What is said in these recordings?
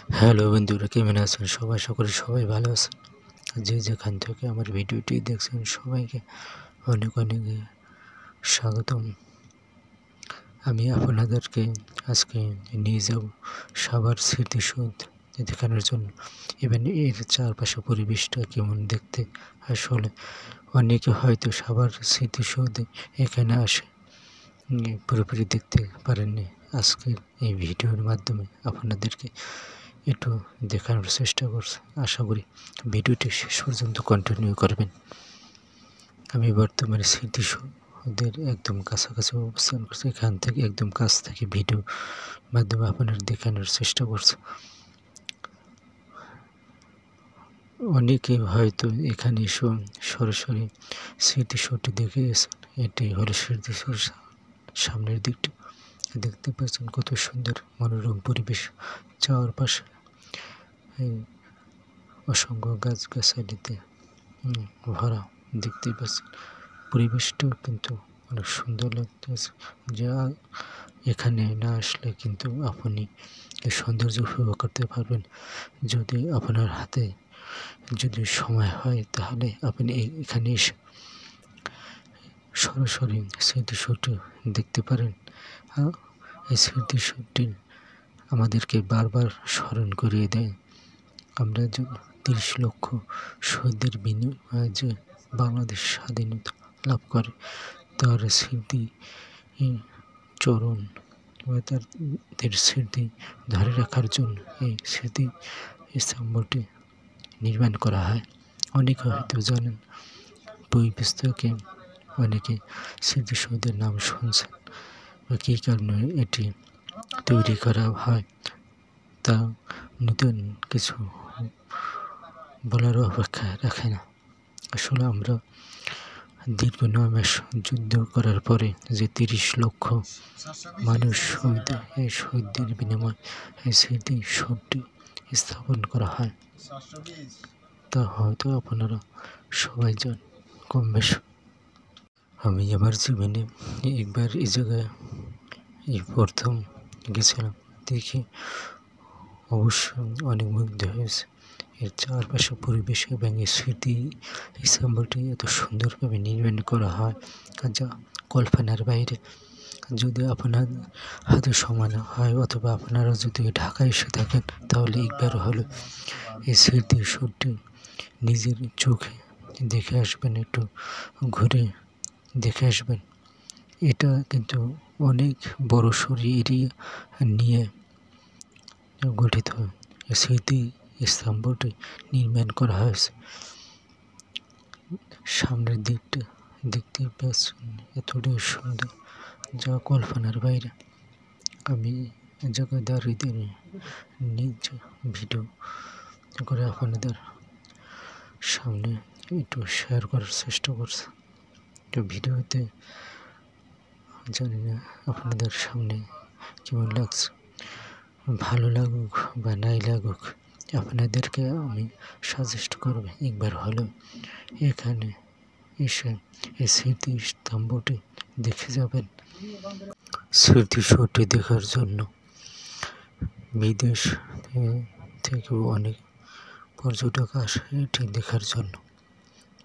Hello বন্ধুরা, কেমন আছেন সবাই? আশা করি সবাই ভালো আছেন। যে যেখান থেকে আমার ভিডিওটি দেখছেন সবাইকে অনেক অনেক স্বাগতম। আমি আপনাদেরকে আজকে নিয়ে যাব সাভার স্মৃতিসৌধ দেখানোর জন্য। এবং এর চারপাশে পরিবেশটা কেমন দেখতে। আসলে অনেকে হয়তো সাভার স্মৃতিসৌধে এখানে আসে পুরোপুরি দেখতে পারেননি। আজকের এই ভিডিওর মাধ্যমে আপনাদেরকে একটু দেখানোর চেষ্টা করছি। আশা করি ভিডিওটি শেষ পর্যন্ত কন্টিনিউ করবেন। আমি বর্তমানে স্মৃতিসৌধের একদম কাছাকাছি অবস্থান করছি। এখান থেকে একদম কাছ থেকে ভিডিও মাধ্যমে আপনার দেখানোর চেষ্টা করছি। অনেকে হয়তো এখানে সরাসরি স্মৃতিসৌধটি দেখে গেছেন। এটি হলো স্মৃতিসৌধ। সামনের দিকটি দেখতে পাচ্ছেন কত সুন্দর মনোরম পরিবেশ। চারপাশে অসংখ্য গাছগাছালিতে ভরা দেখতে পাচ্ছেন। পরিবেশটাও কিন্তু অনেক সুন্দর লাগতেছে। যা এখানে না আসলে কিন্তু আপনি এই সৌন্দর্য উপভোগ করতে পারবেন। যদি আপনার হাতে যদি সময় হয় তাহলে আপনি এখানে এসে সরাসরি স্মৃতিসৌধটি দেখতে পারেন। এই স্মৃতিসৌধটি আমাদেরকে বারবার স্মরণ করিয়ে দেয় আমরা যে ৩০ লক্ষ শহীদের বিনিময়ে যে বাংলাদেশ স্বাধীনতা লাভ করে তার স্মৃতি চরণ বা তাদের স্মৃতি ধরে রাখার জন্য এই স্মৃতি স্তম্ভটি নির্মাণ করা হয়। অনেকে হয়তো জানেন, বই পুস্তকে অনেকে স্মৃতিসৌধের নাম শুনছেন বা কী কারণে এটি তৈরি করা হয় তা নতুন কিছু বলার অপেক্ষা রাখে না। আসলে আমরা দীর্ঘ ৯ মাস যুদ্ধ করার পরে যে ৩০ লক্ষ মানুষ এই শহীদদের বিনিময়ে এই স্মৃতিসৌধটি স্থাপন করা হয়। তা হয়তো আপনারা সবাই জান কম বেশি। আমি আমার জীবনে একবার এই জায়গায় এই প্রথম গেছিলাম, দেখি অবশ্যই অনেক মুগ্ধ হয়েছে। এর চারপাশে পরিবেশ এবং এই স্মৃতি স্তম্ভটি এত সুন্দরভাবে নির্মাণ করা হয় যা কল্পনার বাইরে। যদি আপনার হাতে সময় না হয় অথবা আপনারা যদি ঢাকায় এসে থাকেন তাহলে একবার হলো এই স্মৃতিসৌধটি নিজের চোখে দেখে আসবেন, একটু ঘুরে দেখে আসবেন। এটা কিন্তু অনেক বড় সড়ি এরিয়া নিয়ে গঠিত স্মৃতি স্তম্ভটি নির্মাণ করা হয়েছে। সামনের দিকটা দেখতে পাচ্ছেন এতটাই সুন্দর যা কল্পনার বাইরে। আমি জায়গায় দাঁড়িয়ে নিজ ভিডিও করে আপনাদের সামনে একটু শেয়ার করার চেষ্টা করছি। তো ভিডিওতে জানি না আপনাদের সামনে কেমন লাগছে, ভালো লাগুক বা নাই লাগুক, আপনাদেরকে আমি সাজেস্ট করব একবার হলেও এখানে এসে এই স্মৃতি স্তম্ভটি দেখে যাবেন। স্মৃতিসৌধটি দেখার জন্য বিদেশ থেকেও অনেক পর্যটক আসে এটি দেখার জন্য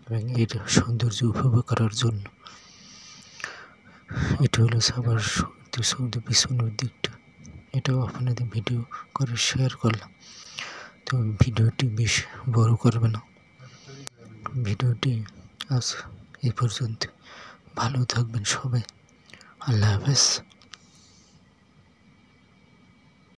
এবং এর সৌন্দর্য উপভোগ করার জন্য। এটি হলো সাভার স্মৃতিসৌধ পিছনের দিকটা। এটাও আপনাদের ভিডিও করে শেয়ার করলাম। তো ভিডিওটি বেশ বড় করবে না। ভিডিওটি আজ এই পর্যন্ত। ভালো থাকবেন সবাই। আল্লাহ হাফেজ।